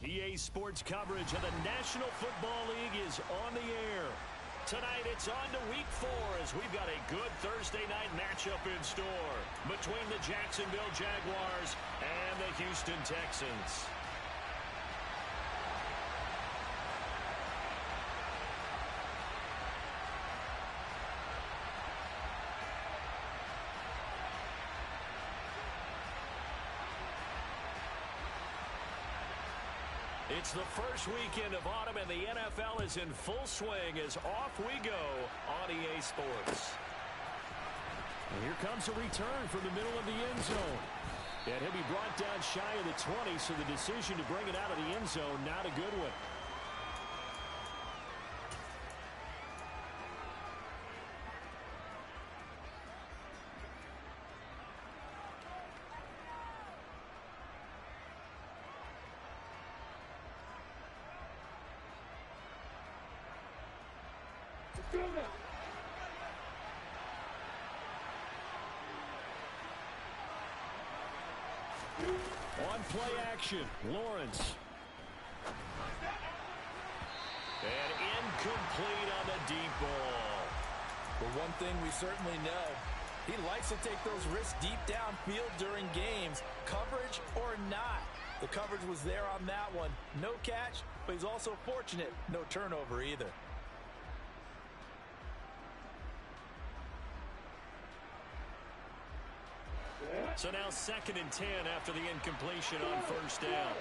EA Sports coverage of the National Football League is on the air. Tonight it's on to Week 4 as we've got a good Thursday night matchup in store between the Jacksonville Jaguars and the Houston Texans. It's the first weekend of autumn, and the NFL is in full swing as off we go on EA Sports. And here comes a return from the middle of the end zone. And he'll be brought down shy of the 20, so the decision to bring it out of the end zone, not a good one. On play action, Lawrence. And incomplete on the deep ball. But one thing we certainly know, he likes to take those risks deep downfield during games, coverage or not. The coverage was there on that one. No catch, but he's also fortunate. No turnover either. So now 2nd and 10 after the incompletion on first down.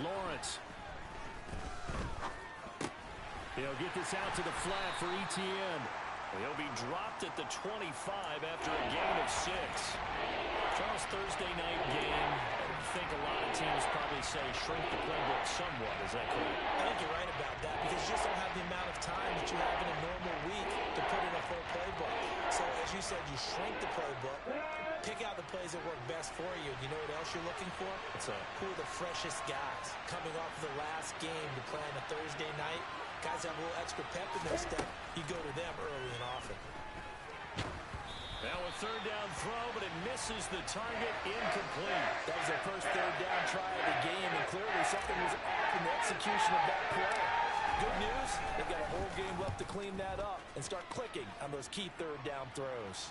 Lawrence. He'll get this out to the flat for Etienne. He'll be dropped at the 25 after a gain of 6. Charles, Thursday night game. I think a lot of teams probably say shrink the playbook somewhat. Is that correct? I think you're right about that because you just don't have the amount of time that you have in a normal week to put in a full playbook. So as you said, you shrink the playbook, pick out the plays that work best for you. You know what else you're looking for? Who are the freshest guys coming off the last game to play on a Thursday night? Guys have a little extra pep in their step. You go to them early and often. Now a 3rd down throw, but it misses the target, incomplete. That was their first 3rd down try of the game, and clearly something was off in the execution of that play. Good news, they've got a whole game left to clean that up and start clicking on those key 3rd down throws.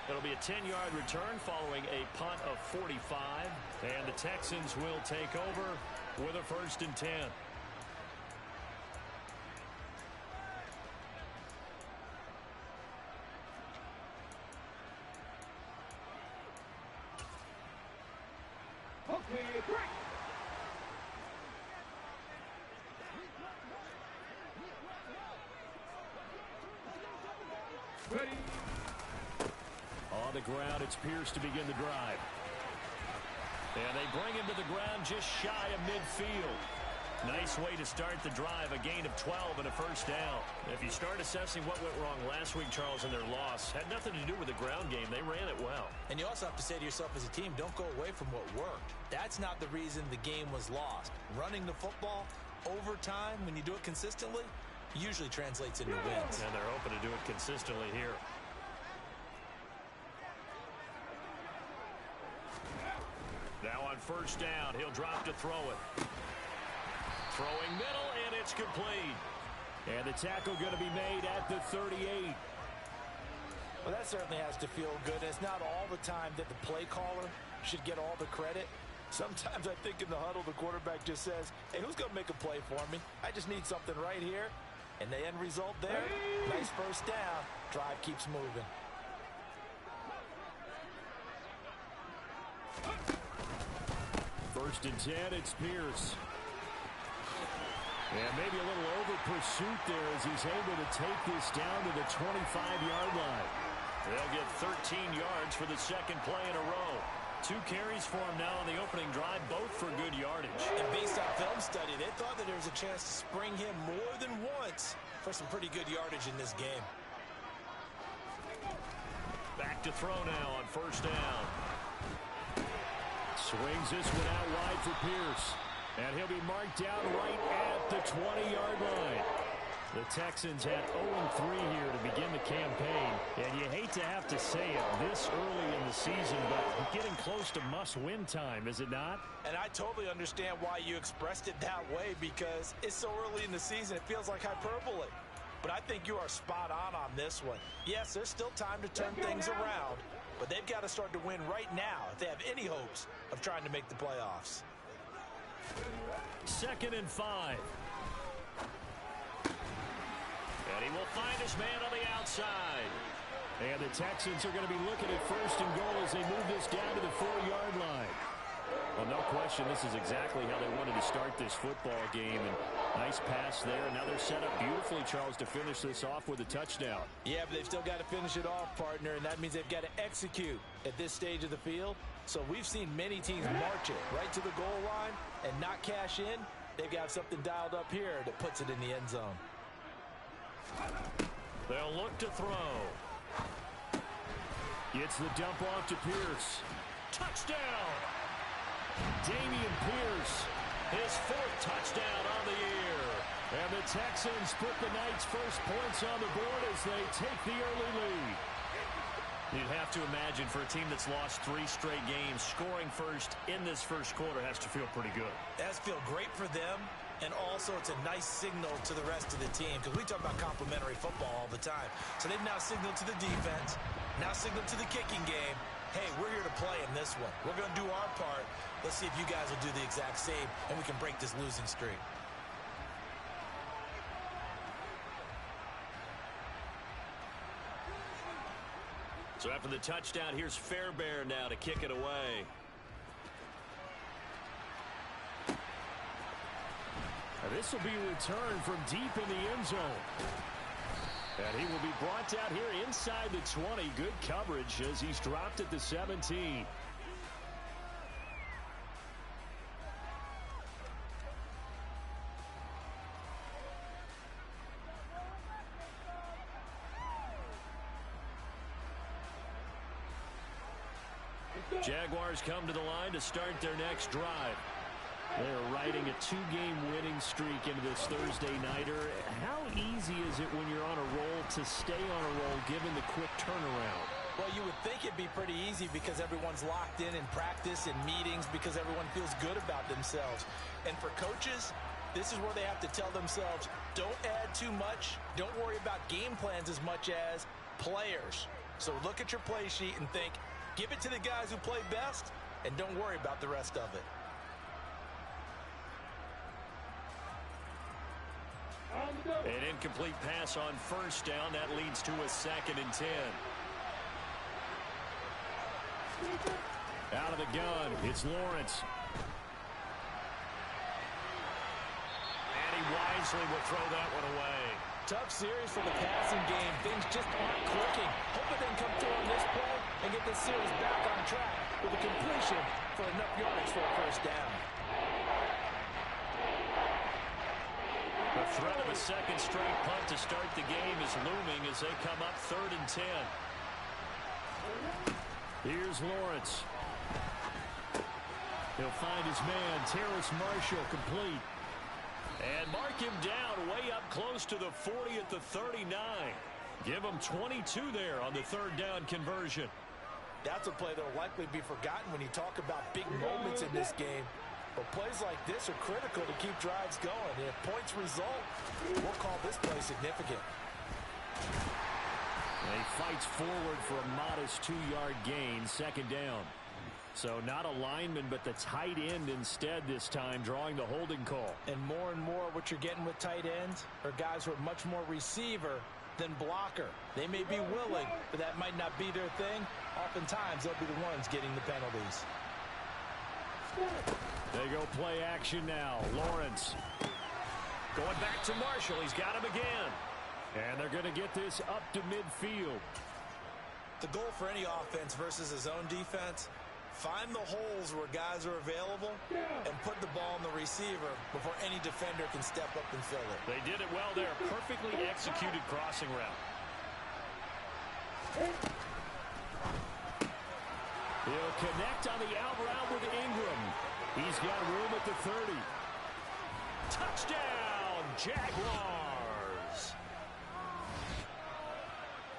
It'll be a 10-yard return following a punt of 45, and the Texans will take over with a 1st and 10. Ready. On the ground, it's Pierce to begin the drive. And they bring him to the ground just shy of midfield. Nice way to start the drive, a gain of 12 and a 1st down. If you start assessing what went wrong last week, Charles, in their loss, had nothing to do with the ground game. They ran it well. And you also have to say to yourself as a team, don't go away from what worked. That's not the reason the game was lost. Running the football over time, when you do it consistently, usually translates into wins. And they're hoping to do it consistently here. Now on 1st down, he'll drop to throw it. Throwing middle, and it's complete. And the tackle going to be made at the 38. Well, that certainly has to feel good. It's not all the time that the play caller should get all the credit. Sometimes I think in the huddle, the quarterback just says, hey, who's going to make a play for me? I just need something right here. And the end result there, nice 1st down. Drive keeps moving. First and 10, it's Pierce. And maybe a little over pursuit there as he's able to take this down to the 25-yard line. They'll get 13 yards for the 2nd play in a row. 2 carries for him now on the opening drive, both for good yardage. And based on film study, they thought that there was a chance to spring him more than once for some pretty good yardage in this game. Back to throw now on 1st down. Swings this one out wide for Pierce. And he'll be marked down right at the 20-yard line. The Texans had 0-3 here to begin the campaign, and you hate to have to say it this early in the season, but getting close to must-win time, is it not? And I totally understand why you expressed it that way, because it's so early in the season, it feels like hyperbole. But I think you are spot on this one. Yes, there's still time to turn things around, but they've got to start to win right now if they have any hopes of trying to make the playoffs. 2nd and 5. And he will find his man on the outside. And the Texans are going to be looking at 1st and goal as they move this down to the 4-yard line. Well, no question, this is exactly how they wanted to start this football game. And nice pass there. Now they're set up beautifully, Charles, to finish this off with a touchdown. Yeah, but they've still got to finish it off, partner, and that means they've got to execute at this stage of the field. So we've seen many teams march it right to the goal line and not cash in. They've got something dialed up here that puts it in the end zone. They'll look to throw. Gets the dump off to Pierce. Touchdown! Damian Pierce, his 4th touchdown on the year. And the Texans put the night's first points on the board as they take the early lead. You'd have to imagine for a team that's lost 3 straight games, scoring first in this first quarter has to feel pretty good. It has to feel great for them, and also it's a nice signal to the rest of the team, because we talk about complementary football all the time. So they've now signaled to the defense, now signaled to the kicking game, hey, we're here to play in this one. We're going to do our part. Let's see if you guys will do the exact same, and we can break this losing streak. So after the touchdown, here's Fairbairn now to kick it away. Now this will be a return from deep in the end zone. And he will be brought down here inside the 20. Good coverage as he's dropped at the 17. Jaguars come to the line to start their next drive. They're riding a 2-game winning streak into this Thursday nighter. How easy is it when you're on a roll to stay on a roll given the quick turnaround? Well, you would think it'd be pretty easy because everyone's locked in practice and meetings, because everyone feels good about themselves. And for coaches, this is where they have to tell themselves, don't add too much. Don't worry about game plans as much as players. So look at your play sheet and think, give it to the guys who play best, and don't worry about the rest of it. An incomplete pass on 1st down. That leads to a 2nd and 10. Out of the gun, it's Lawrence. And he wisely will throw that one away. Tough series for the passing game. Things just aren't clicking. Hoping they can come through on this play and get this series back on track with a completion for enough yardage for a 1st down. The threat of a 2nd straight punt to start the game is looming as they come up 3rd and 10. Here's Lawrence. He'll find his man, Terrace Marshall, complete. And mark him down way up close to the 40 at the 39. Give him 22 there on the 3rd down conversion. That's a play that will likely be forgotten when you talk about big moments in this game. But plays like this are critical to keep drives going. And if points result, we'll call this play significant. And he fights forward for a modest 2-yard gain, 2nd down. So not a lineman, but the tight end instead this time, drawing the holding call. And more what you're getting with tight ends are guys who are much more receiver than blocker. They may be willing, but that might not be their thing. Oftentimes, they'll be the ones getting the penalties. They go play action now. Lawrence going back to Marshall. He's got him again. And they're going to get this up to midfield. The goal for any offense versus his own defense, find the holes where guys are available and put the ball on the receiver before any defender can step up and fill it. They did it well there. Perfectly executed crossing route. He'll connect on the out route with Ingram. He's got room at the 30. Touchdown, Jaguars!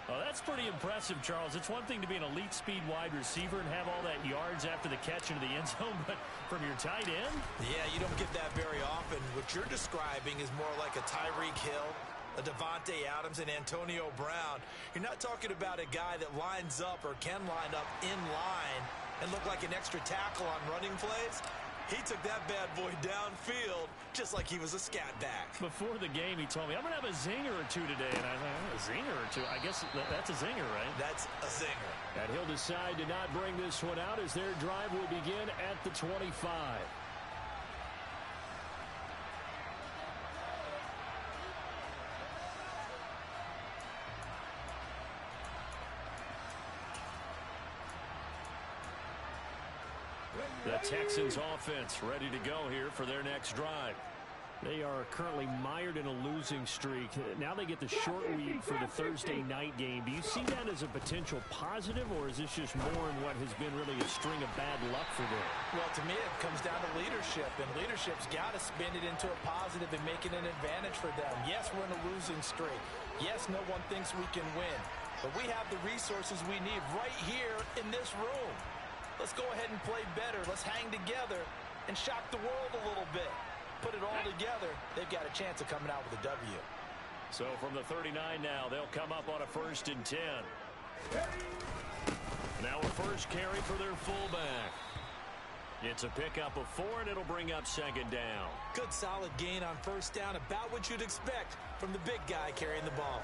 Well, that's pretty impressive, Charles. It's one thing to be an elite speed wide receiver and have all that yards after the catch into the end zone, but from your tight end? Yeah, you don't get that very often. What you're describing is more like a Tyreek Hill, a Devontae Adams, and Antonio Brown. You're not talking about a guy that lines up or can line up in line and look like an extra tackle on running plays. He took that bad boy downfield just like he was a scat back. Before the game, he told me, I'm going to have a zinger or two today. And I was like, a zinger or two? I guess that's a zinger, right? That's a zinger. And he'll decide to not bring this one out as their drive will begin at the 25. The Texans offense ready to go here for their next drive. They are currently mired in a losing streak. Now they get the short week for the Thursday night game. Do you see that as a potential positive, or is this just more in what has been really a string of bad luck for them? Well, to me, it comes down to leadership, and leadership's got to spin it into a positive and make it an advantage for them. Yes, we're in a losing streak. Yes, no one thinks we can win, but we have the resources we need right here in this room. Let's go ahead and play better. Let's hang together and shock the world a little bit. Put it all together, they've got a chance of coming out with a W. So from the 39 now, they'll come up on a 1st and 10. Now a first carry for their fullback. It's a pickup of 4, and it'll bring up 2nd down. Good solid gain on 1st down, about what you'd expect from the big guy carrying the ball.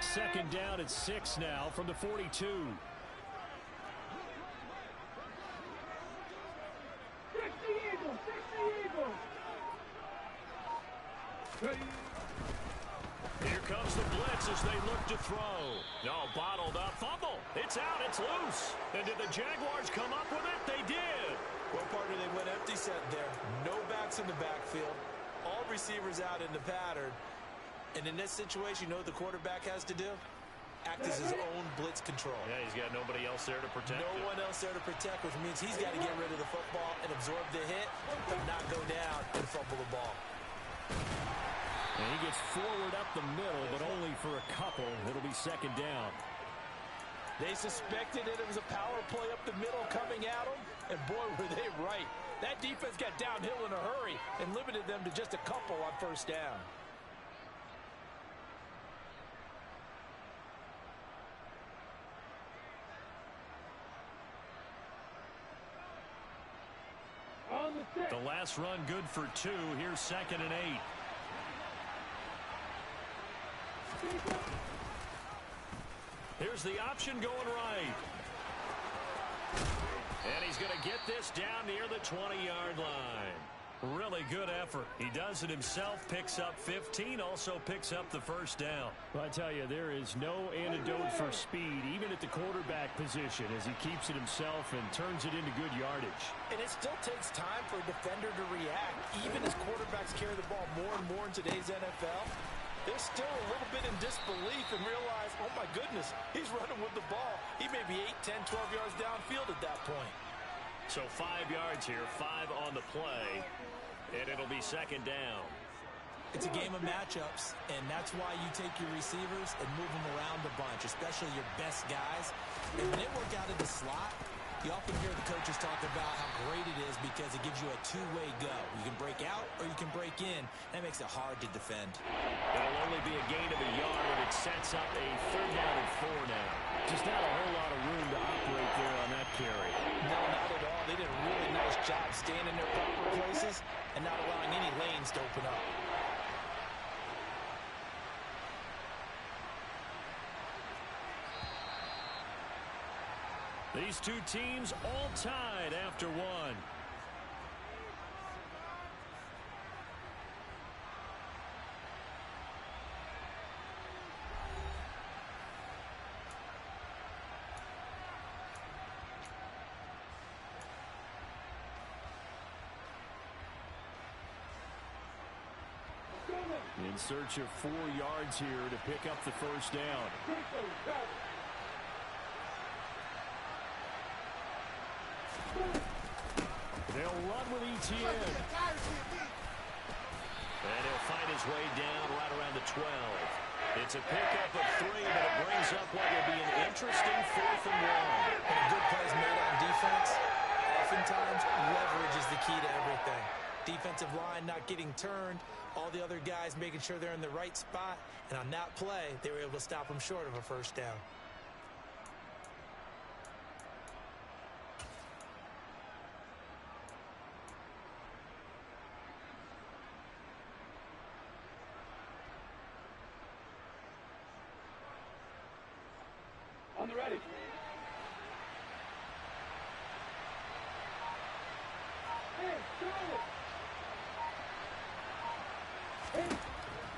Second down at 6 now from the 42. Here comes the blitz as they look to throw. No, bottled up. Fumble. It's out. It's loose. And did the Jaguars come up with it? They did. Well, partner, they went empty set there. No backs in the backfield. All receivers out in the pattern. And in this situation, you know what the quarterback has to do? Act as his own blitz control. Yeah, he's got nobody else there to protect him. No one else there to protect, which means he's got to get rid of the football and absorb the hit, but not go down and fumble the ball. And he gets forward up the middle, but only for a couple. It'll be 2nd down. They suspected it was a power play up the middle coming at them, and boy, were they right. That defense got downhill in a hurry and limited them to just a couple on 1st down. The last run good for 2. Here's 2nd and 8. Here's the option going right. And he's going to get this down near the 20-yard line. Really good effort. He does it himself, picks up 15, also picks up the 1st down. Well, I tell you, there is no antidote for speed, even at the quarterback position, as he keeps it himself and turns it into good yardage. And it still takes time for a defender to react, even as quarterbacks carry the ball more and more in today's NFL. They're still a little bit in disbelief and realize, oh my goodness, he's running with the ball. He may be 8, 10, 12 yards downfield at that point. So 5 yards here, 5 on the play, and it'll be 2nd down. It's a game of matchups, and that's why you take your receivers and move them around a bunch, especially your best guys. And when they work out in the slot, you often hear the coaches talk about how great it is because it gives you a two-way go. You can break out or you can break in. That makes it hard to defend. It'll only be a gain of a yard, and it sets up a 3rd down and 4 now. Just not a whole lot of room to operate there on that carry. No, not at all. They did a really nice job staying in their proper places and not allowing any lanes to open up. These two teams all tied after 1. In search of 4 yards here to pick up the first down. They'll run with ETN. And he'll find his way down right around the 12. It's a pickup of 3, but it brings up what will be an interesting 4th and 1. And good plays made on defense. Oftentimes, leverage is the key to everything. Defensive line not getting turned. All the other guys making sure they're in the right spot. And on that play, they were able to stop them short of a first down. On the ready.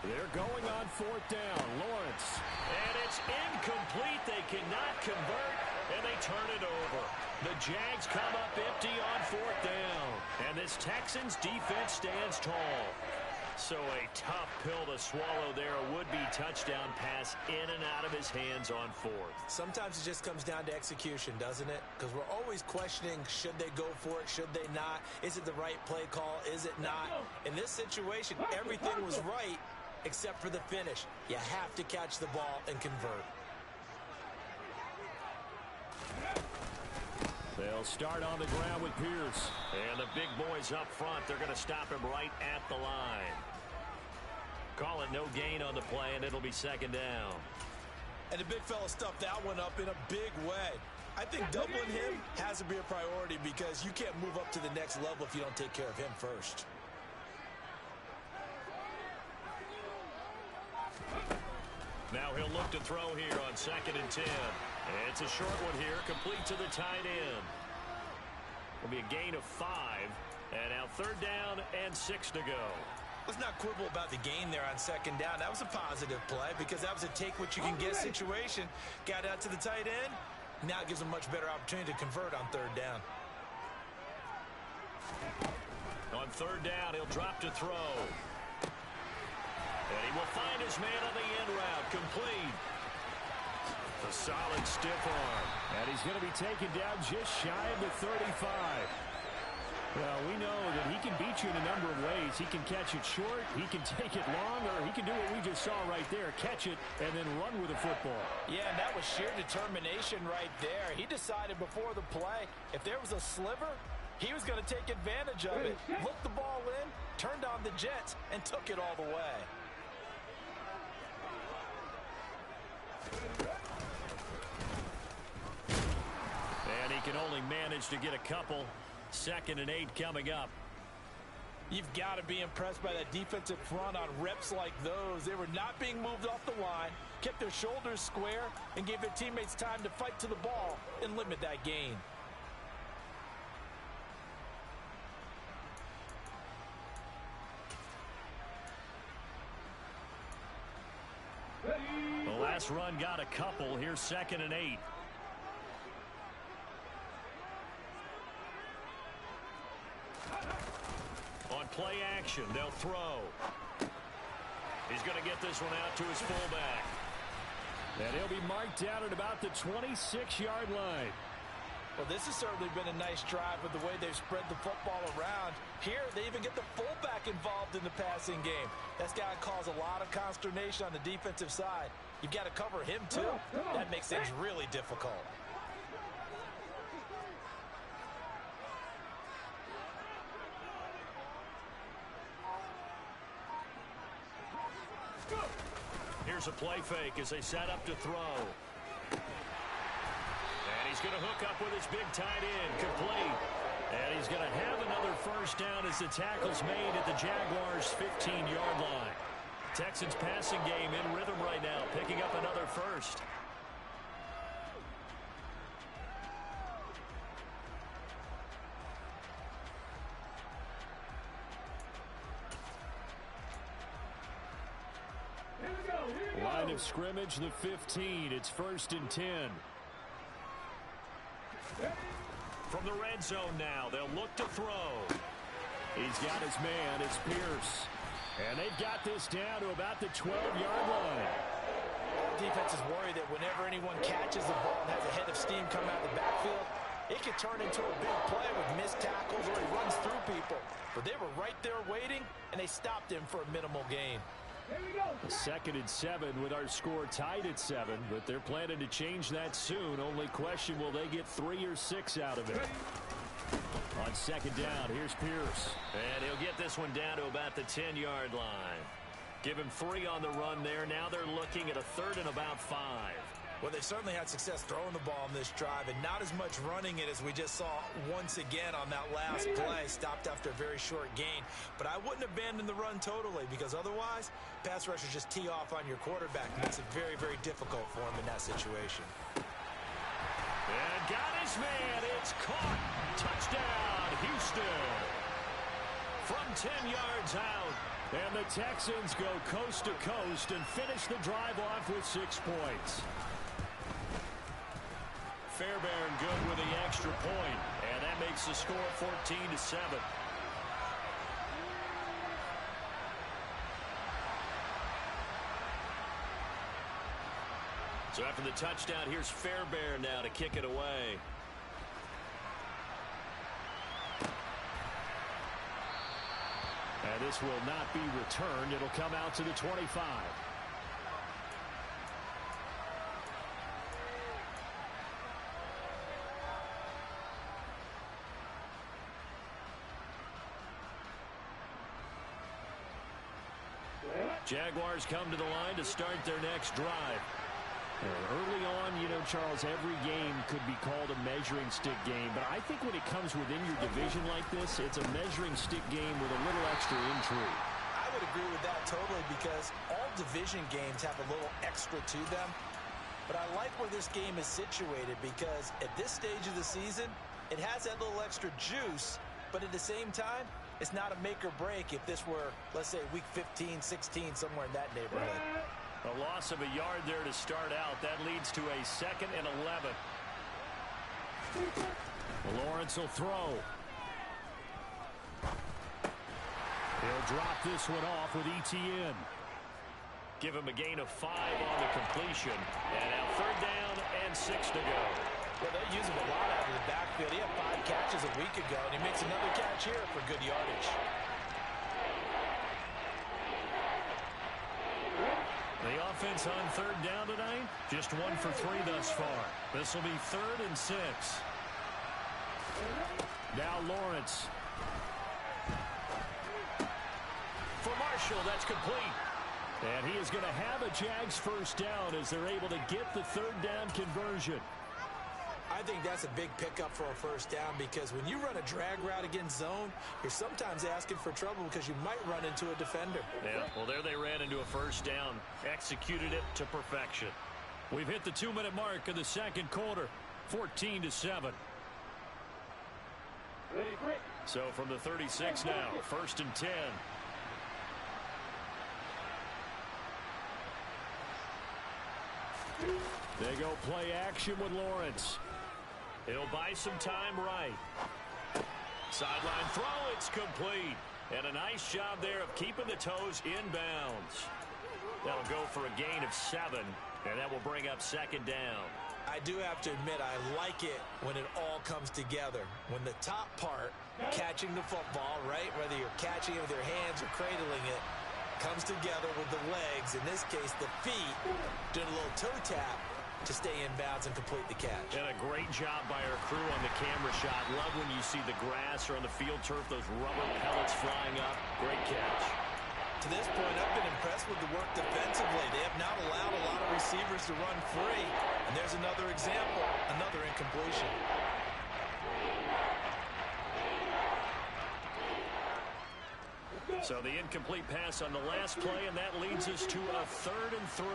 They're going on 4th down. Lawrence. And it's incomplete. They cannot convert, and they turn it over. The Jags come up empty on 4th down. And this Texans defense stands tall. So a tough pill to swallow there. A would-be touchdown pass in and out of his hands on 4th. Sometimes it just comes down to execution, doesn't it? Because we're always questioning, should they go for it, should they not? Is it the right play call, is it not? In this situation, everything was right except for the finish. You have to catch the ball and convert. They'll start on the ground with Pierce. And the big boys up front, they're going to stop him right at the line. Call it no gain on the play, and it'll be 2nd down. And the big fella stuffed that one up in a big way. I think doubling him has to be a priority because you can't move up to the next level if you don't take care of him first. Now he'll look to throw here on 2nd and 10. It's a short one here, complete to the tight end. Will be a gain of 5. And now 3rd down and 6 to go. Let's not quibble about the gain there on 2nd down. That was a positive play because that was a take-what-you-can-get situation. Got out to the tight end. Now it gives him a much better opportunity to convert on 3rd down. On 3rd down, he'll drop to throw. And he will find his man on the end route. Complete. A solid stiff arm. And he's going to be taken down just shy of the 35. Well, we know that he can beat you in a number of ways. He can catch it short, he can take it long, or he can do what we just saw right there, catch it and then run with the football. Yeah, and that was sheer determination right there. He decided before the play, if there was a sliver, he was going to take advantage of it. Looked the ball in, turned on the jets, and took it all the way. And he can only manage to get a couple. 2nd and 8 coming up. You've got to be impressed by that defensive front on reps like those. They were not being moved off the line, kept their shoulders square, and gave their teammates time to fight to the ball and limit that gain. The last run got a couple. Here's 2nd and 8. On play action, they'll throw. He's going to get this one out to his fullback. And he'll be marked down at about the 26-yard line. Well, this has certainly been a nice drive with the way they've spread the football around. Here, they even get the fullback involved in the passing game. That's got to cause a lot of consternation on the defensive side. You've got to cover him, too. That makes things really difficult. Here's a play fake as they set up to throw. And he's going to hook up with his big tight end, complete. And he's going to have another first down as the tackle's made at the Jaguars' 15-yard line. Texans passing game in rhythm right now, picking up another first. Line of scrimmage, the 15. It's 1st and 10. From the red zone now, they'll look to throw. He's got his man. It's Pierce. And they've got this down to about the 12-yard line. Defense is worried that whenever anyone catches the ball and has a head of steam coming out of the backfield, it could turn into a big play with missed tackles or he runs through people. But they were right there waiting, and they stopped him for a minimal gain. Here we go. A 2nd and 7 with our score tied at 7, but they're planning to change that soon. Only question, will they get 3 or 6 out of it? On 2nd down, here's Pierce. And he'll get this one down to about the 10-yard line. Give him 3 on the run there. Now they're looking at a 3rd and about 5. Well, they certainly had success throwing the ball on this drive and not as much running it as we just saw once again on that last play. Stopped after a very short gain. But I wouldn't abandon the run totally because otherwise, pass rushers just tee off on your quarterback. It makes it very, very difficult for him in that situation. And got his man. It's caught. Touchdown, Houston. From 10 yards out. And the Texans go coast to coast and finish the drive off with 6 points. Fairbairn good with the extra point, and that makes the score 14-7. So after the touchdown, here's Fairbairn now to kick it away. And this will not be returned. It'll come out to the 25. Jaguars come to the line to start their next drive. Early on, you know, Charles, every game could be called a measuring stick game, but I think when it comes within your division like this, it's a measuring stick game with a little extra intrigue. I would agree with that totally because all division games have a little extra to them. But I like where this game is situated because at this stage of the season, it has that little extra juice, but at the same time, it's not a make or break if this were, let's say, week 15, 16, somewhere in that neighborhood. A loss of a yard there to start out. That leads to a 2nd and 11. Lawrence will throw. He'll drop this one off with ETN. Give him a gain of 5 on the completion. And now 3rd down and 6 to go. Well, they use him a lot out of the backfield. He had 5 catches a week ago, and he makes another catch here for good yardage. The offense on 3rd down tonight, just 1 for 3 thus far. This will be 3rd and 6. Now Lawrence. For Marshall, that's complete. And he is going to have a Jags 1st down as they're able to get the 3rd down conversion. I think that's a big pickup for a 1st down because when you run a drag route against zone, you're sometimes asking for trouble because you might run into a defender. Yeah, well, there they ran into a 1st down. Executed it to perfection. We've hit the 2-minute mark of the 2nd quarter. 14-7. Ready, quick. So from the 36 now, 1st and 10. They go play action with Lawrence. He'll buy some time right. Sideline throw, it's complete. And a nice job there of keeping the toes inbounds. That'll go for a gain of 7, and that will bring up 2nd down. I do have to admit, I like it when it all comes together. When the top part, catching the football, right, whether you're catching it with your hands or cradling it, comes together with the legs, in this case the feet, doing a little toe tap to stay in bounds and complete the catch. And a great job by our crew on the camera shot. Love when you see the grass or on the field turf, those rubber pellets flying up. Great catch. To this point, I've been impressed with the work defensively. They have not allowed a lot of receivers to run free. And there's another example, another incompletion. So the incomplete pass on the last play, and that leads us to a 3rd and 3.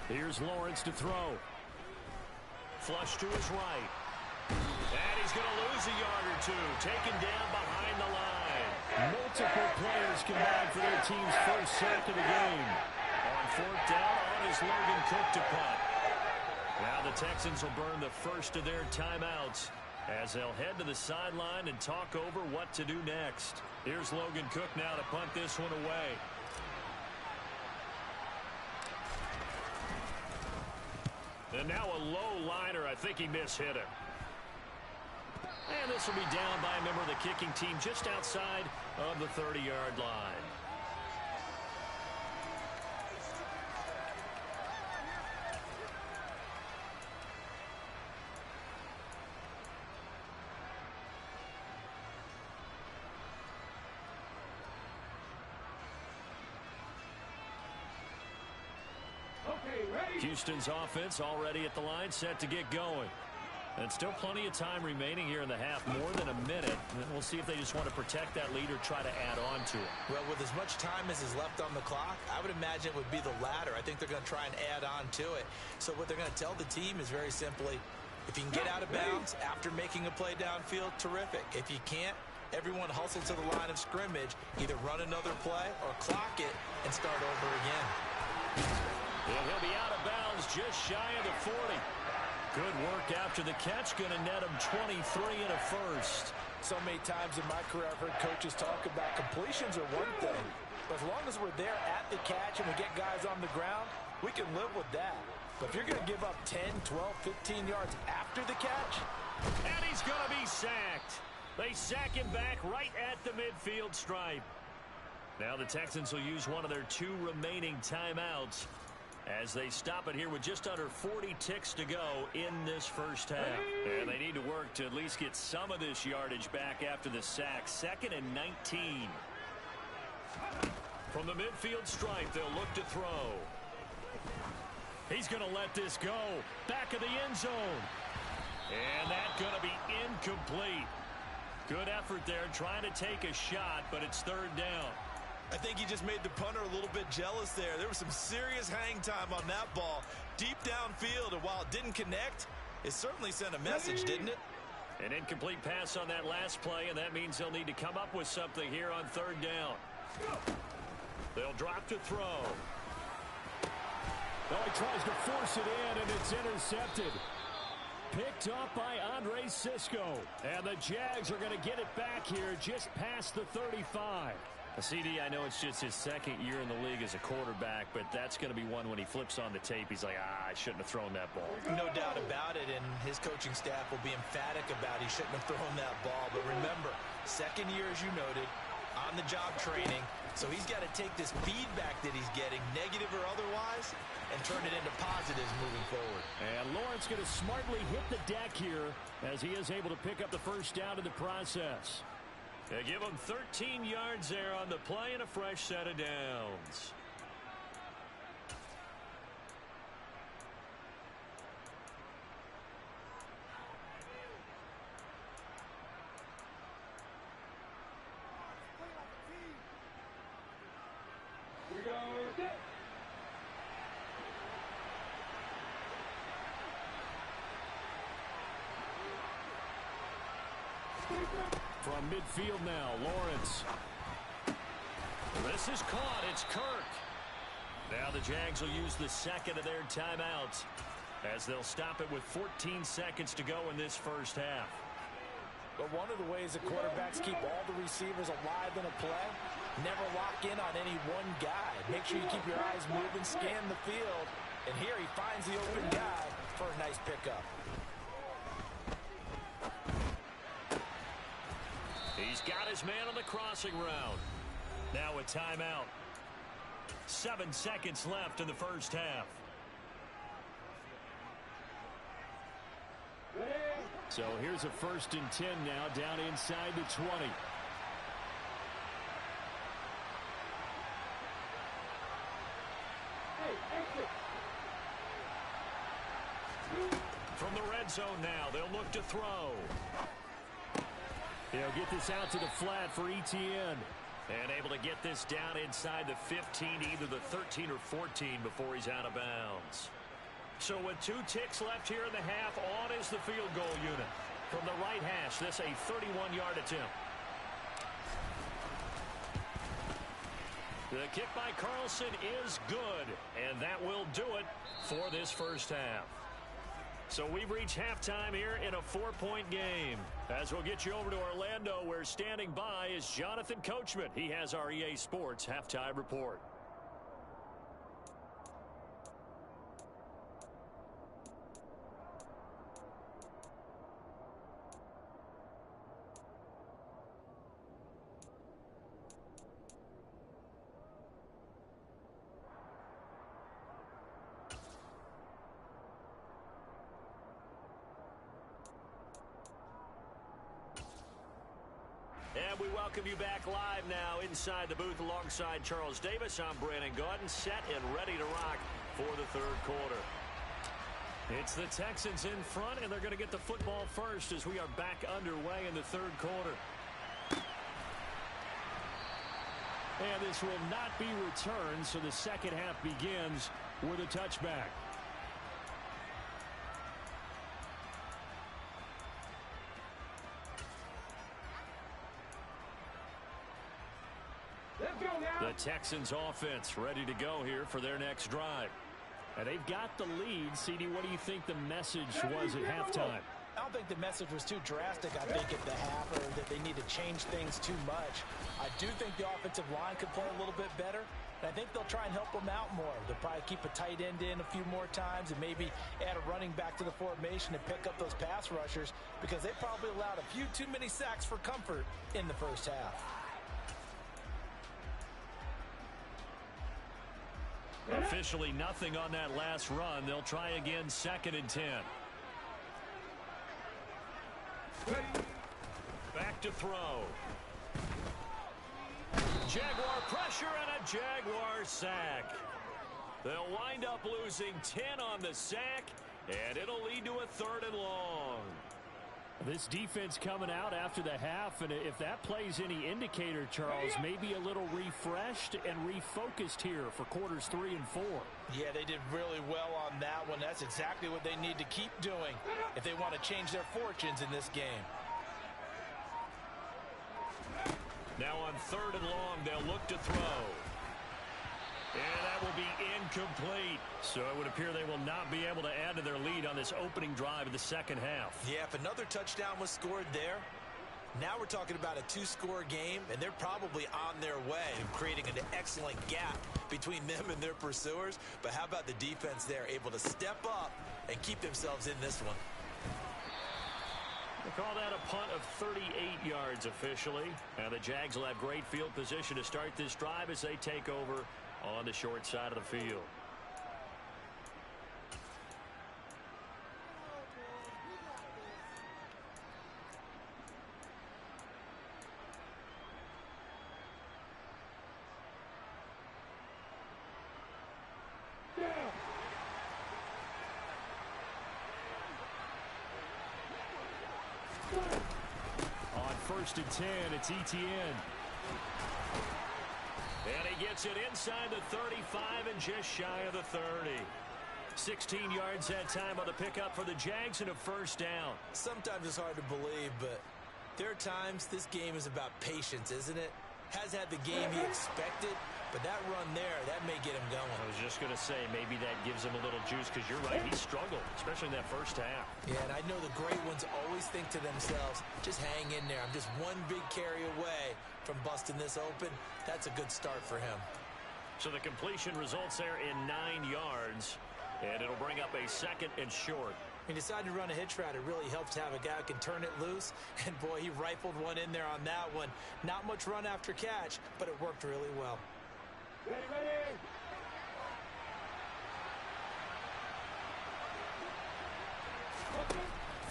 Here's Lawrence to throw. Flush to his right. And he's going to lose a yard or 2. Taken down behind the line. Multiple players combined for their team's 1st sack of the game. On 4th down, on is Logan Cook to punt. Now the Texans will burn the first of their timeouts as they'll head to the sideline and talk over what to do next. Here's Logan Cook now to punt this one away. And now a low liner. I think he mishit it. And this will be down by a member of the kicking team just outside of the 30-yard line. Houston's offense already at the line, set to get going. And still plenty of time remaining here in the half, more than a minute. And we'll see if they just want to protect that lead or try to add on to it. Well, with as much time as is left on the clock, I would imagine it would be the latter. I think they're going to try and add on to it. So what they're going to tell the team is very simply, if you can get out of bounds after making a play downfield, terrific. If you can't, everyone hustle to the line of scrimmage, either run another play or clock it and start over again. And he'll be out of bounds just shy of the 40. Good work after the catch. Going to net him 23 and a first. So many times in my career I've heard coaches talk about completions are one thing. But as long as we're there at the catch and we get guys on the ground, we can live with that. But if you're going to give up 10, 12, 15 yards after the catch. And he's going to be sacked. They sack him back right at the midfield stripe. Now the Texans will use one of their 2 remaining timeouts as they stop it here with just under 40 ticks to go in this first half. And they need to work to at least get some of this yardage back after the sack. 2nd and 19. From the midfield stripe, they'll look to throw. He's going to let this go. Back of the end zone. And that's going to be incomplete. Good effort there trying to take a shot, but it's 3rd down. I think he just made the punter a little bit jealous there. There was some serious hang time on that ball. Deep downfield, and while it didn't connect, it certainly sent a message, didn't it? An incomplete pass on that last play, and that means they'll need to come up with something here on 3rd down. They'll drop to throw. Well, he tries to force it in, and it's intercepted. Picked up by Andre Sisco. And the Jags are going to get it back here just past the 35. CD, I know it's just his 2nd year in the league as a quarterback, but that's going to be one when he flips on the tape. He's like, I shouldn't have thrown that ball. No doubt about it, and his coaching staff will be emphatic about he shouldn't have thrown that ball. But remember, 2nd year, as you noted, on-the-job training, so he's got to take this feedback that he's getting, negative or otherwise, and turn it into positives moving forward. And Lawrence going to smartly hit the deck here as he is able to pick up the first down in the process. They give him 13 yards there on the play and a fresh set of downs. We go. From midfield now, Lawrence. This is caught. It's Kirk. Now the Jags will use the 2nd of their timeouts as they'll stop it with 14 seconds to go in this first half. But one of the ways the quarterbacks keep all the receivers alive in a play, never lock in on any one guy. Make sure you keep your eyes moving, scan the field, and here he finds the open guy for a nice pickup. He's got his man on the crossing route. Now a timeout. 7 seconds left in the first half. So here's a 1st and 10 now, down inside the 20. From the red zone now, they'll look to throw. He'll get this out to the flat for Etienne. And able to get this down inside the 15, either the 13 or 14 before he's out of bounds. So with 2 ticks left here in the half, on is the field goal unit. From the right hash, this a 31-yard attempt. The kick by Carlson is good, and that will do it for this first half. So we've reached halftime here in a 4-point game. As we'll get you over to Orlando, where standing by is Jonathan Coachman. He has our EA Sports halftime report. And we welcome you back live now inside the booth alongside Charles Davis. I'm Brandon Gaudin, set and ready to rock for the third quarter. It's the Texans in front, and they're going to get the football first as we are back underway in the third quarter. And this will not be returned, so the second half begins with a touchback. The Texans offense ready to go here for their next drive. And they've got the lead. CD, what do you think the message was at halftime? I don't think the message was too drastic, I think, at the half, or that they need to change things too much. I do think the offensive line could play a little bit better, and I think they'll try and help them out more. They'll probably keep a tight end in a few more times and maybe add a running back to the formation and pick up those pass rushers, because they probably allowed a few too many sacks for comfort in the first half. Officially nothing on that last run. They'll try again, 2nd and 10. Back to throw. Jaguar pressure and a Jaguar sack. They'll wind up losing 10 on the sack, and it'll lead to a 3rd and long. This defense coming out after the half, and if that plays any indicator, Charles, maybe a little refreshed and refocused here for quarters 3 and 4. Yeah, they did really well on that one. That's exactly what they need to keep doing if they want to change their fortunes in this game. Now on 3rd and long, they'll look to throw. And that will be incomplete. So it would appear they will not be able to add to their lead on this opening drive of the second half. Yeah, if another touchdown was scored there, now we're talking about a 2-score game, and they're probably on their way, creating an excellent gap between them and their pursuers. But how about the defense there, able to step up and keep themselves in this one? We'll call that a punt of 38 yards officially. Now the Jags will have great field position to start this drive as they take over on the short side of the field. On 1st and 10, it's Etienne. And he gets it inside the 35 and just shy of the 30. 16 yards that time on the pickup for the Jags and a 1st down. Sometimes it's hard to believe, but there are times this game is about patience, isn't it? Has had the game he expected, but that run there, that may get him going. I was just going to say, maybe that gives him a little juice, because you're right, he struggled, especially in that first half. Yeah, and I know the great ones always think to themselves, just hang in there. I'm just one big carry away from busting this open. That's a good start for him. So the completion results there in 9 yards, and it'll bring up a 2nd and short. He decided to run a hitch route. It really helps to have a guy who can turn it loose. And, boy, he rifled one in there on that one. Not much run after catch, but it worked really well. Ready.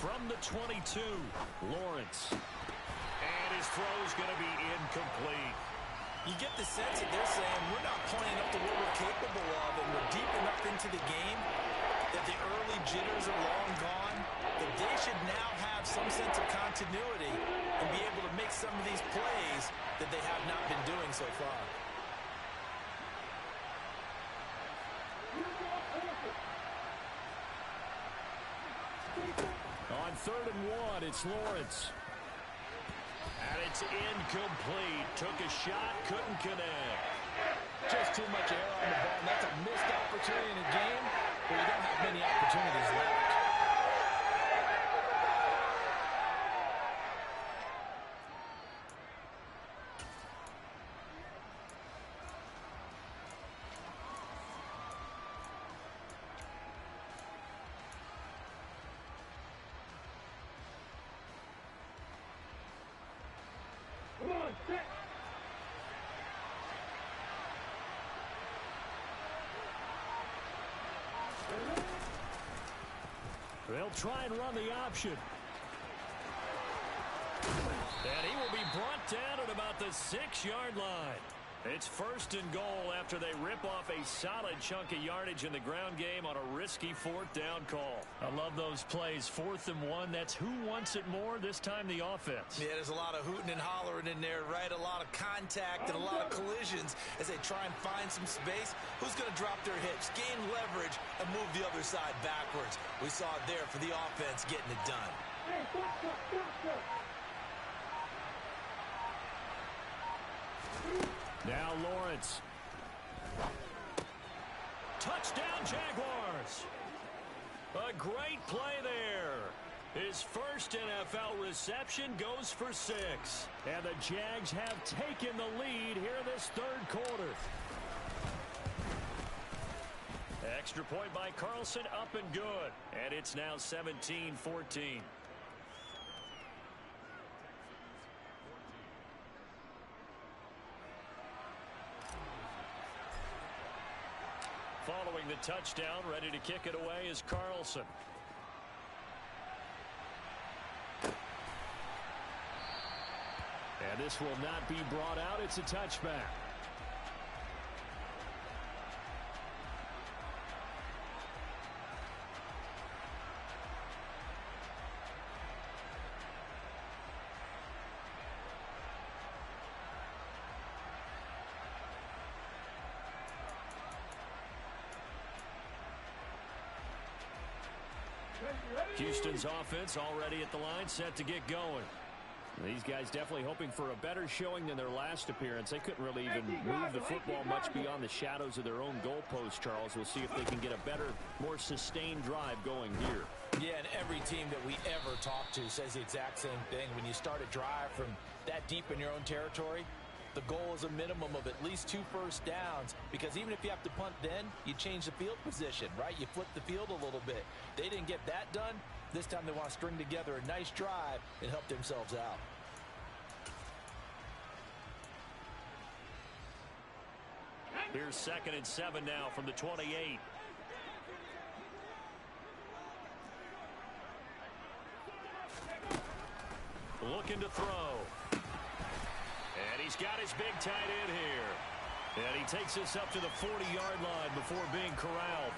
From the 22, Lawrence. And his throw's going to be incomplete. You get the sense that they're saying we're not playing up to what we're capable of, and we're deep enough into the game that the early jitters are long gone, that they should now have some sense of continuity and be able to make some of these plays that they have not been doing so far. On 3rd and 1, it's Lawrence. And it's incomplete. Took a shot, couldn't connect. Just too much air on the ball, and that's a missed opportunity in a game where you don't have many opportunities left. They'll try and run the option. And he will be brought down at about the 6-yard line. It's 1st and goal after they rip off a solid chunk of yardage in the ground game on a risky 4th down call. I love those plays. 4th and 1. That's who wants it more, this time the offense. Yeah, there's a lot of hooting and hollering in there, right? A lot of contact and a lot of collisions as they try and find some space. Who's going to drop their hips, gain leverage, and move the other side backwards? We saw it there for the offense getting it done. Now Lawrence. Touchdown, Jaguars. A great play there. His first NFL reception goes for 6. And the Jags have taken the lead here this 3rd quarter. Extra point by Carlson, up and good. And it's now 17-14. Following the touchdown, ready to kick it away is Carlson. And this will not be brought out. It's a touchback. Houston's offense already at the line, set to get going. These guys definitely hoping for a better showing than their last appearance. They couldn't really even move the football much beyond the shadows of their own goalpost, Charles. We'll see if they can get a better, more sustained drive going here. Yeah, and every team that we ever talk to says the exact same thing. When you start a drive from that deep in your own territory, the goal is a minimum of at least 2 first downs, because even if you have to punt then, you change the field position, right? You flip the field a little bit. They didn't get that done. This time they want to string together a nice drive and help themselves out. Here's 2nd and 7 now from the 28. Looking to throw. And he's got his big tight end here. And he takes this up to the 40-yard line before being corralled.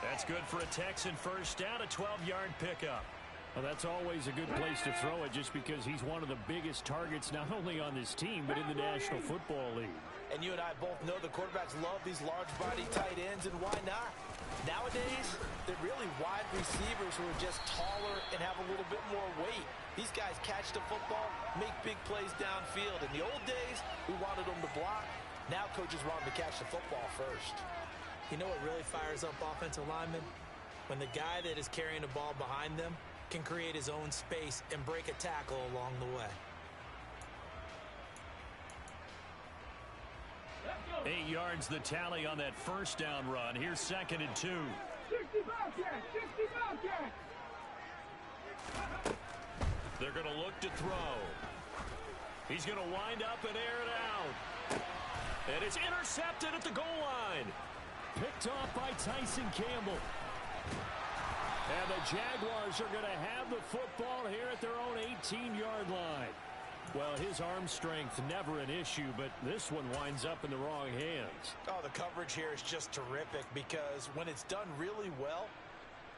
That's good for a Texan first down, a 12-yard pickup. Well, that's always a good place to throw it, just because he's one of the biggest targets not only on this team but in the National Football League. And you and I both know the quarterbacks love these large-body tight ends, and why not? Nowadays, they're really wide receivers who are just taller and have a little bit more weight. These guys catch the football, make big plays downfield. In the old days, we wanted them to block. Now coaches want them to catch the football first. You know what really fires up offensive linemen? When the guy that is carrying the ball behind them can create his own space and break a tackle along the way. 8 yards the tally on that first down run. Here's 2nd and 2. 60 Bobcat! 60 Bobcat! They're going to look to throw. He's going to wind up and air it out. And it's intercepted at the goal line. Picked off by Tyson Campbell. And the Jaguars are going to have the football here at their own 18-yard line. Well, his arm strength never an issue, but this one winds up in the wrong hands. Oh, the coverage here is just terrific, because when it's done really well,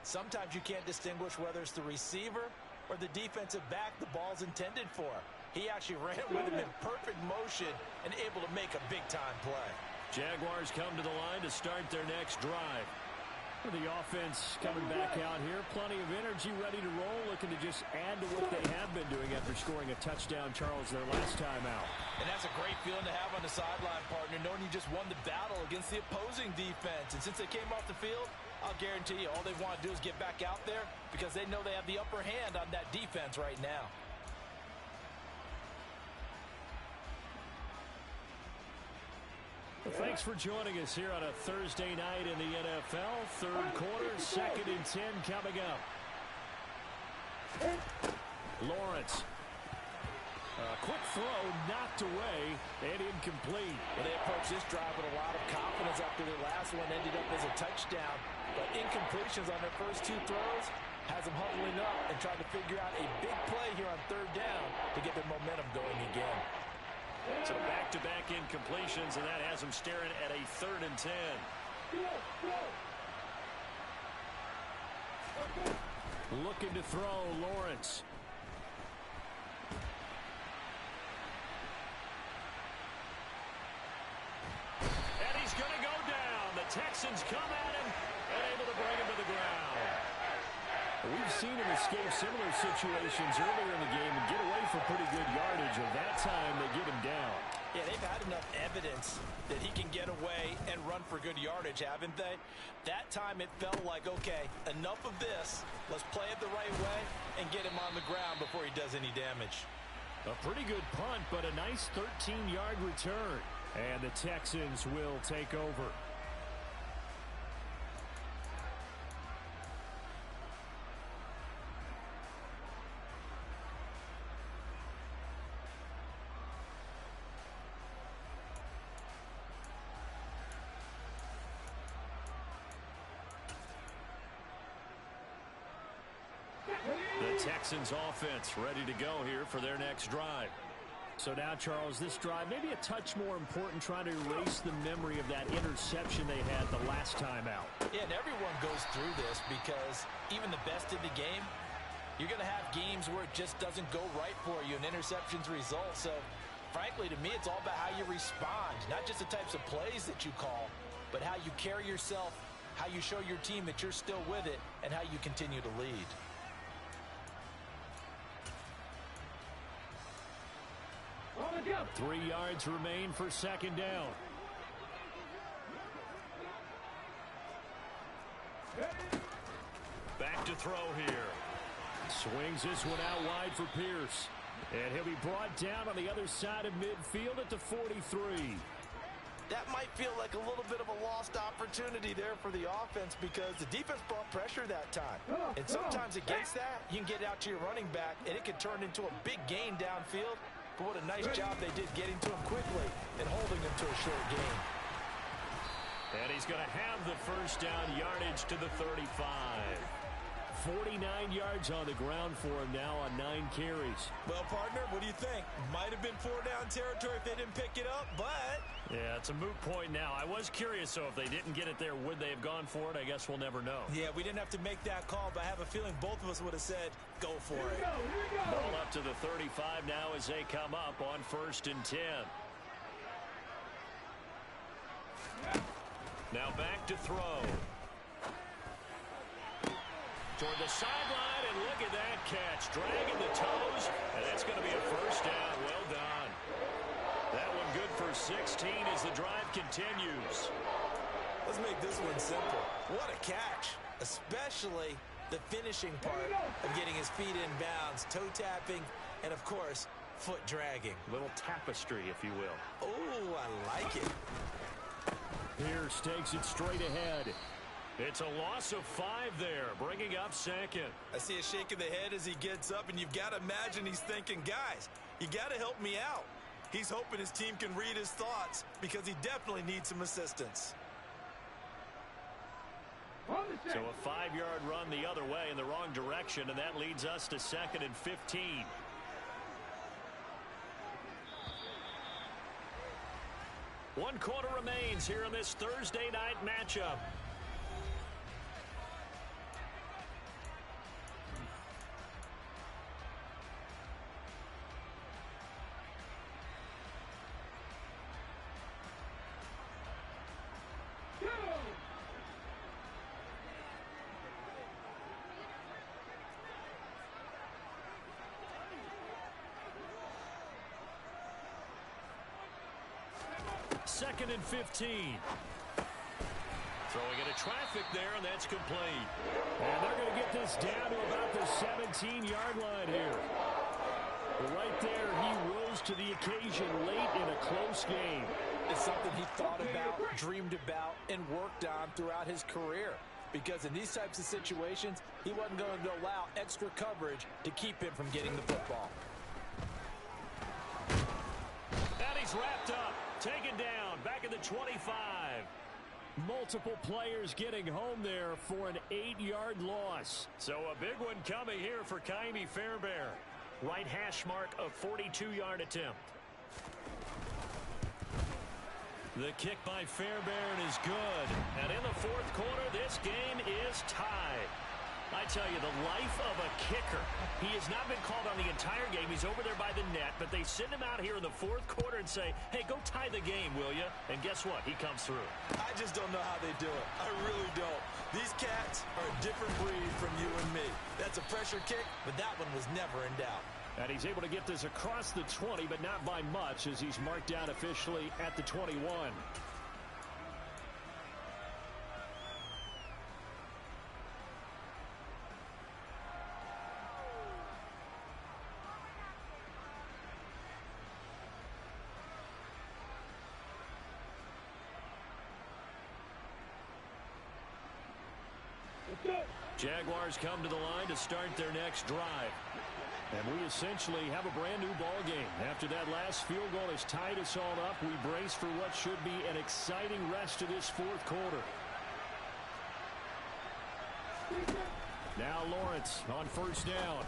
sometimes you can't distinguish whether it's the receiver or the defensive back the ball's intended for. He actually ran with him in perfect motion and able to make a big-time play. Jaguars come to the line to start their next drive. The offense coming back out here. Plenty of energy, ready to roll, looking to just add to what they have been doing after scoring a touchdown, Charles, their last time out. And that's a great feeling to have on the sideline, partner, knowing you just won the battle against the opposing defense. And since they came off the field, I'll guarantee you all they want to do is get back out there, because they know they have the upper hand on that defense right now. Well, thanks for joining us here on a Thursday night in the NFL. Third quarter, 2nd and 10 coming up. Lawrence. A quick throw knocked away and incomplete. Well, they approached this drive with a lot of confidence after their last one ended up as a touchdown. But incompletions on their first 2 throws, has them huddling up and trying to figure out a big play here on third down to get their momentum going again. So back-to-back incompletions, and that has them staring at a 3rd and 10. Looking to throw, Lawrence. And he's going to go down. The Texans come at him and able to bring him to the ground. We've seen him escape similar situations earlier in the game and get away for pretty good yardage, and that time they get him down. Yeah, they've had enough evidence that he can get away and run for good yardage, haven't they? That time it felt like, okay, enough of this. Let's play it the right way and get him on the ground before he does any damage. A pretty good punt, but a nice 13-yard return. And the Texans will take over. The Texans offense ready to go here for their next drive. So now, Charles, this drive may be a touch more important, trying to erase the memory of that interception they had the last time out. Yeah, and everyone goes through this because even the best in the game, you're going to have games where it just doesn't go right for you and interceptions result. So, frankly, to me, it's all about how you respond, not just the types of plays that you call, but how you carry yourself, how you show your team that you're still with it, and how you continue to lead. 3 yards remain for 2nd down. Back to throw here. Swings this one out wide for Pierce. And he'll be brought down on the other side of midfield at the 43. That might feel like a little bit of a lost opportunity there for the offense because the defense brought pressure that time. And sometimes against that, you can get out to your running back, and it can turn into a big gain downfield. But what a nice job they did getting to him quickly and holding him to a short gain. And he's going to have the first down yardage to the 35. 49 yards on the ground for him now on 9 carries. Well, partner, what do you think? Might have been 4-down territory if they didn't pick it up, but... Yeah, it's a moot point now. I was curious, so if they didn't get it there, would they have gone for it? I guess we'll never know. Yeah, we didn't have to make that call, but I have a feeling both of us would have said, go for it. Ball up to the 35 now as they come up on 1st and 10. Now back to throw. Toward the sideline, and look at that catch. Dragging the toes, and that's going to be a first down. Well done. That one good for 16 as the drive continues. Let's make this one simple. What a catch, especially the finishing part of getting his feet in bounds, toe tapping, and, of course, foot dragging. Little tapestry, if you will. Oh, I like it. Pierce takes it straight ahead. It's a loss of 5 there, bringing up 2nd. I see a shake of the head as he gets up, and you've got to imagine he's thinking, guys, you got to help me out. He's hoping his team can read his thoughts because he definitely needs some assistance. So a 5-yard run the other way in the wrong direction, and that leads us to 2nd and 15. One quarter remains here in this Thursday night matchup. Second and 15. Throwing into traffic there, and that's complete. And they're going to get this down to about the 17-yard line here. Right there, he rose to the occasion late in a close game. It's something he thought about, dreamed about, and worked on throughout his career. Because in these types of situations, he wasn't going to allow extra coverage to keep him from getting the football. And he's wrapped up, taken down, back at the 25. Multiple players getting home there for an 8-yard loss. So a big one coming here for Ka'imi Fairbairn. Right hash mark of 42-yard attempt. The kick by Fairbairn is good. And in the fourth quarter, this game is tied. I tell you, the life of a kicker. He has not been called on the entire game. He's over there by the net, but they send him out here in the fourth quarter and say, hey, go tie the game, will you? And guess what? He comes through. I just don't know how they do it. I really don't. These cats are a different breed from you and me. That's a pressure kick, but that one was never in doubt. And he's able to get this across the 20, but not by much, as he's marked down officially at the 21. Jaguars come to the line to start their next drive. And we essentially have a brand new ball game. After that last field goal has tied us all up, we brace for what should be an exciting rest of this fourth quarter. Now Lawrence on first down.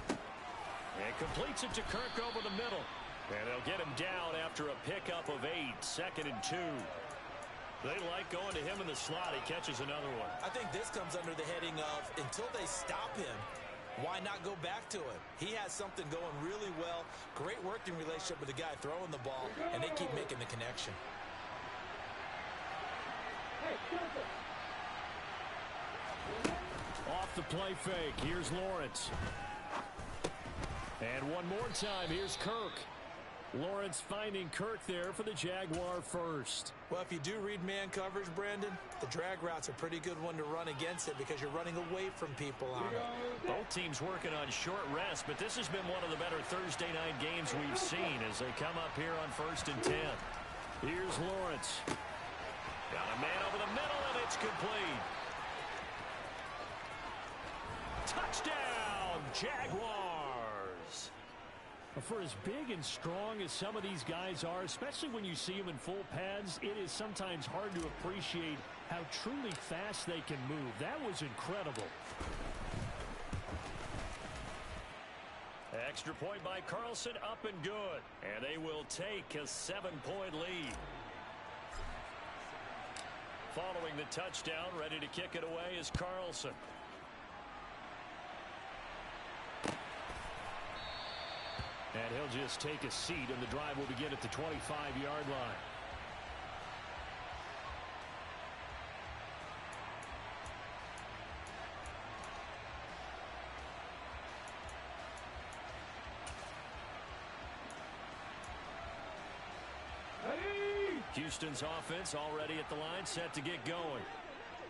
And completes it to Kirk over the middle. And they'll get him down after a pickup of 8, 2nd and 2. They like going to him in the slot. He catches another one. I think this comes under the heading of until they stop him, why not go back to it? He has something going really well. Great working relationship with the guy throwing the ball, and they keep making the connection. Off the play fake. Here's Lawrence. And one more time. Here's Kirk. Lawrence finding Kirk there for the Jaguar first. Well, if you do read man coverage, Brandon, the drag route's a pretty good one to run against it because you're running away from people on it. Both teams working on short rest, but this has been one of the better Thursday night games we've seen as they come up here on 1st and 10. Here's Lawrence. Got a man over the middle, and it's complete. Touchdown, Jaguars! For as big and strong as some of these guys are, especially when you see them in full pads, it is sometimes hard to appreciate how truly fast they can move. That was incredible. Extra point by Carlson, up and good. And they will take a 7-point lead. Following the touchdown, ready to kick it away is Carlson. And he'll just take a seat, and the drive will begin at the 25-yard line. Houston's offense already at the line, set to get going.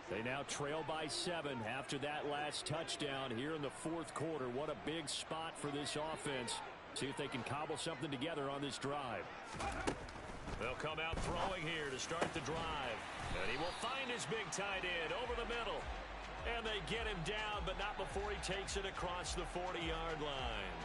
They now trail by 7 after that last touchdown here in the fourth quarter. What a big spot for this offense. See if they can cobble something together on this drive. They'll come out throwing here to start the drive. And he will find his big tight end over the middle. And they get him down, but not before he takes it across the 40-yard line.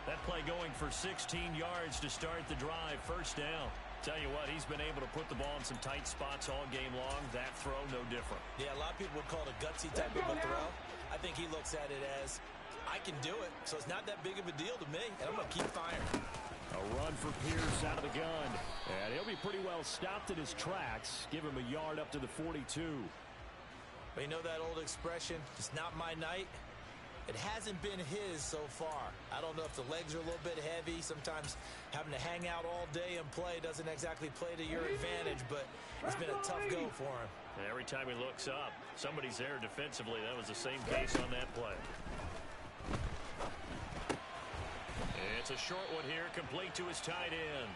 That play going for 16 yards to start the drive. First down. Tell you what, he's been able to put the ball in some tight spots all game long. That throw, no different. Yeah, a lot of people would call it a gutsy type of a throw. I think he looks at it as, I can do it, so it's not that big of a deal to me, and I'm going to keep firing. A run for Pierce out of the gun. And he'll be pretty well stopped in his tracks. Give him a yard up to the 42. But you know that old expression, it's not my night? It hasn't been his so far. I don't know if the legs are a little bit heavy. Sometimes having to hang out all day and play doesn't exactly play to your advantage, but it's been a tough go for him. And every time he looks up, somebody's there defensively. That was the same case on that play. It's a short one here, complete to his tight end.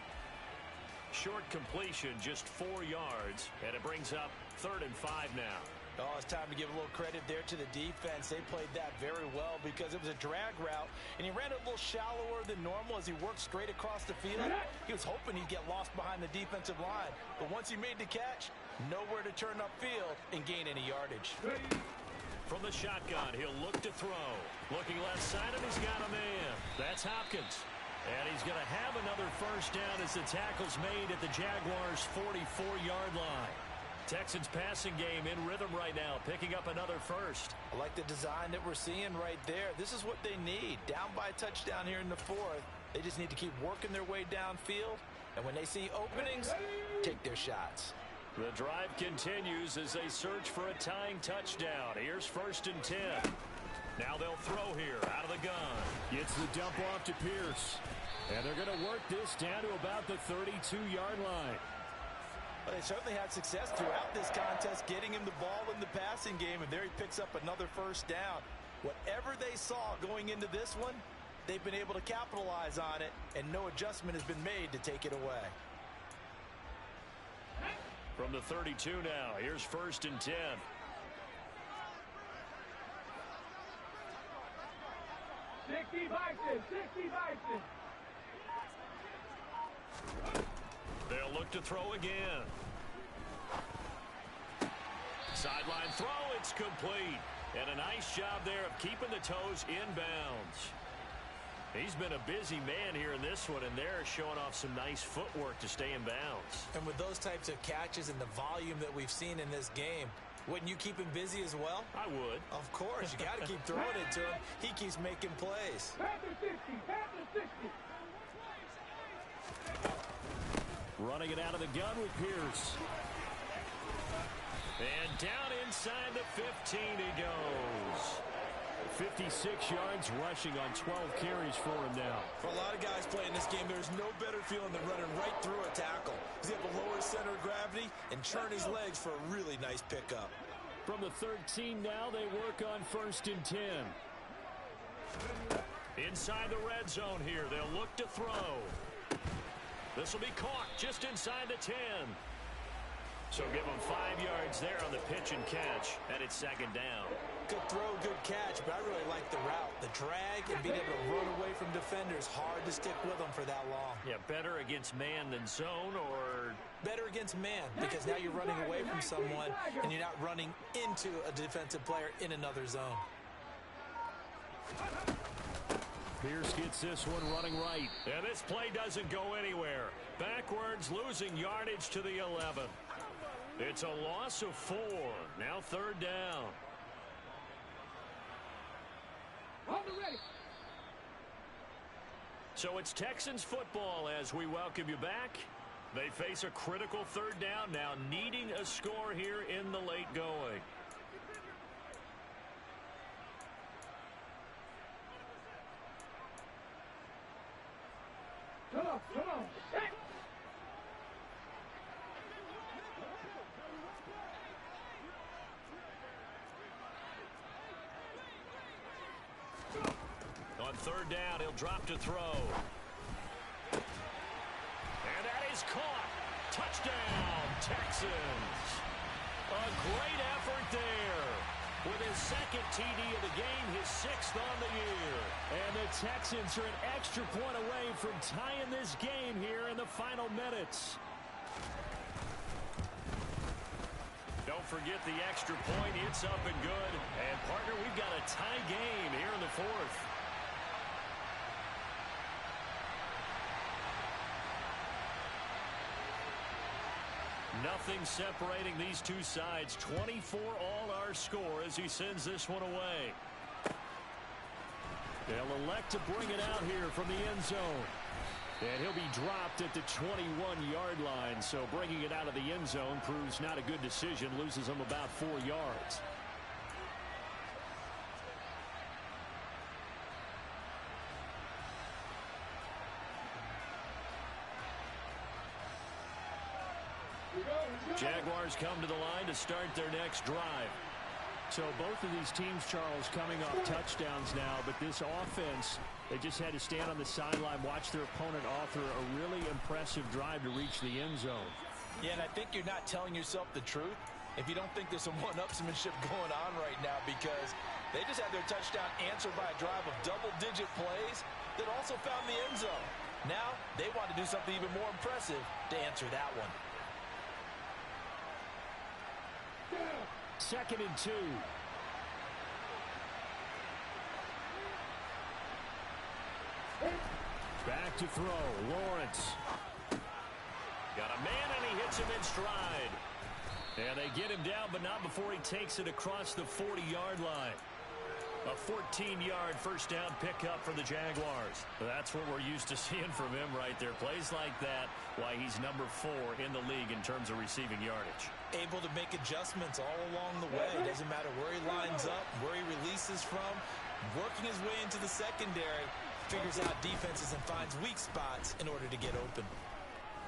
Short completion, just 4 yards, and it brings up 3rd and 5 now. Oh, it's time to give a little credit there to the defense. They played that very well because it was a drag route, and he ran it a little shallower than normal as he worked straight across the field. He was hoping he'd get lost behind the defensive line, but once he made the catch, nowhere to turn upfield and gain any yardage. From the shotgun, he'll look to throw. Looking left side, and he's got a man. That's Hopkins. And he's going to have another first down as the tackle's made at the Jaguars' 44-yard line. Texans passing game in rhythm right now, picking up another first. I like the design that we're seeing right there. This is what they need. Down by a touchdown here in the fourth. They just need to keep working their way downfield. And when they see openings, take their shots. The drive continues as they search for a tying touchdown. Here's 1st and 10. Now they'll throw here out of the gun. Gets the dump off to Pierce. And they're going to work this down to about the 32-yard line. Well, they certainly had success throughout this contest, getting him the ball in the passing game, and there he picks up another first down. Whatever they saw going into this one, they've been able to capitalize on it, and no adjustment has been made to take it away. From the 32 now, here's 1st and 10. They'll look to throw again. Sideline throw, it's complete. And a nice job there of keeping the toes inbounds. He's been a busy man here in this one, and they're showing off some nice footwork to stay in bounds. And with those types of catches and the volume that we've seen in this game, wouldn't you keep him busy as well? I would. Of course. You got to keep throwing it to him. He keeps making plays. Running it out of the gun with Pierce. And down inside the 15 he goes. 56 yards rushing on 12 carries for him now. For a lot of guys playing this game, there's no better feeling than running right through a tackle. He's able to lower his center of gravity and churn his legs for a really nice pickup. From the 13 now, they work on 1st and 10. Inside the red zone here, they'll look to throw. This will be caught just inside the 10. So give him 5 yards there on the pitch and catch, and it's 2nd down. Good throw, good catch, but I really like the route. The drag and being able to run away from defenders, hard to stick with them for that long. Yeah, better against man than zone, or? Better against man, because now you're running away from someone and you're not running into a defensive player in another zone. Pierce gets this one running right. And this play doesn't go anywhere. Backwards, losing yardage to the 11. It's a loss of 4. Now 3rd down. So it's Texans football as we welcome you back. They face a critical 3rd down now, needing a score here in the late going. Come on. Hey. On 3rd down, he'll drop to throw. And that is caught. Touchdown, Texans. A great effort there. With his 2nd TD of the game, his 6th on the year. And the Texans are an extra point away from tying this game here in the final minutes. Don't forget the extra point. It's up and good. And, partner, we've got a tie game here in the 4th. Nothing separating these two sides. 24 all our score as he sends this one away. They'll elect to bring it out here from the end zone. And he'll be dropped at the 21-yard line. So bringing it out of the end zone proves not a good decision. Loses him about 4 yards. Jaguars come to the line to start their next drive. So both of these teams, Charles, coming off touchdowns now, but this offense, they just had to stand on the sideline, watch their opponent author a really impressive drive to reach the end zone. Yeah, and I think you're not telling yourself the truth if you don't think there's some one-upsmanship going on right now, because they just had their touchdown answered by a drive of double-digit plays that also found the end zone. Now they want to do something even more impressive to answer that one. 2nd and 2. Back to throw. Lawrence. Got a man, and he hits him in stride. And they get him down, but not before he takes it across the 40-yard line. A 14-yard first down pickup for the Jaguars. That's what we're used to seeing from him right there. Plays like that, why he's number 4 in the league in terms of receiving yardage. Able to make adjustments all along the way. Doesn't matter where he lines up, where he releases from. Working his way into the secondary, figures out defenses and finds weak spots in order to get open.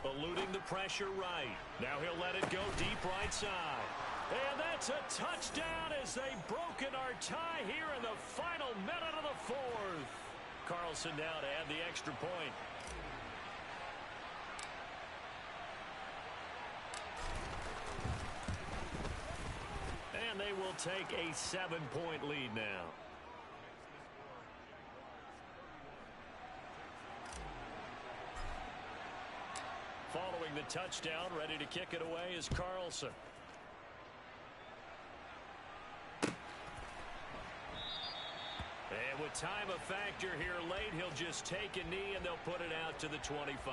Eluding the pressure right. Now he'll let it go deep right side. And that's a touchdown as they've broken our tie here in the final minute of the 4th. Carlson now to add the extra point. And they will take a 7-point lead now. Following the touchdown, ready to kick it away is Carlson. And with time a factor here late, he'll just take a knee and they'll put it out to the 25.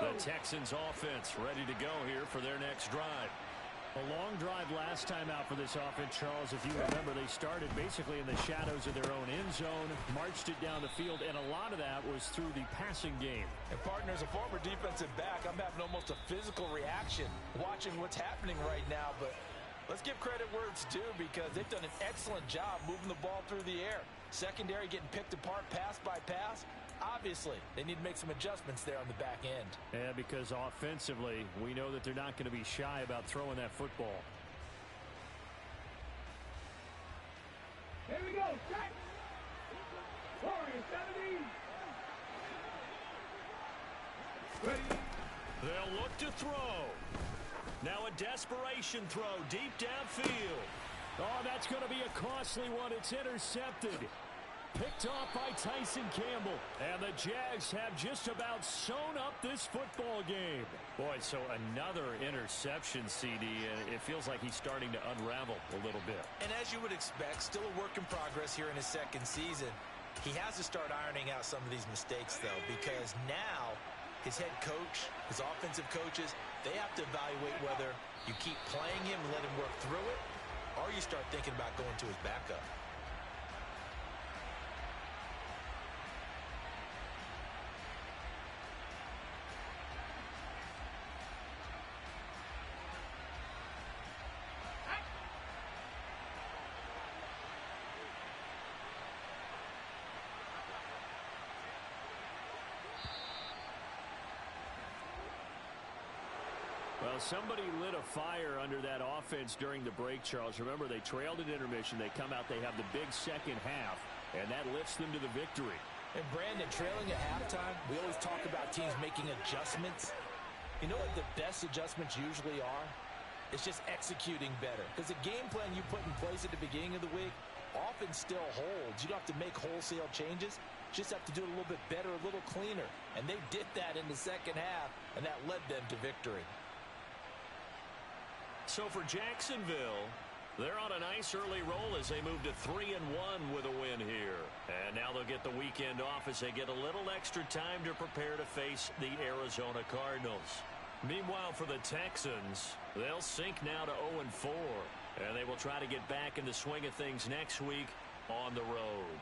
The Texans offense ready to go here for their next drive. A long drive last time out for this offense, Charles. If you remember, they started basically in the shadows of their own end zone, marched it down the field, and a lot of that was through the passing game. And partner, as a former defensive back, I'm having almost a physical reaction watching what's happening right now. But let's give credit where it's due because they've done an excellent job moving the ball through the air. Secondary getting picked apart pass by pass. Obviously, they need to make some adjustments there on the back end. Yeah, because offensively, we know that they're not going to be shy about throwing that football. Here we go. Set. Warriors 70. Ready. They'll look to throw. Now a desperation throw deep downfield. Oh, that's going to be a costly one. It's intercepted. Picked off by Tyson Campbell. And the Jags have just about sewn up this football game. Boy, so another interception, CD, and it feels like he's starting to unravel a little bit. And as you would expect, still a work in progress here in his second season. He has to start ironing out some of these mistakes, though, because now his head coach, his offensive coaches, they have to evaluate whether you keep playing him and let him work through it, or you start thinking about going to his backup. Well, somebody lit a fire under that offense during the break, Charles. Remember, they trailed at intermission. They come out, they have the big second half, and that lifts them to the victory. And Brandon, trailing at halftime, we always talk about teams making adjustments. You know what the best adjustments usually are? It's just executing better. Because the game plan you put in place at the beginning of the week often still holds. You don't have to make wholesale changes. Just have to do it a little bit better, a little cleaner. And they did that in the second half, and that led them to victory. So for Jacksonville, they're on a nice early roll as they move to 3-1 with a win here. And now they'll get the weekend off as they get a little extra time to prepare to face the Arizona Cardinals. Meanwhile, for the Texans, they'll sink now to 0-4. And they will try to get back in the swing of things next week on the road.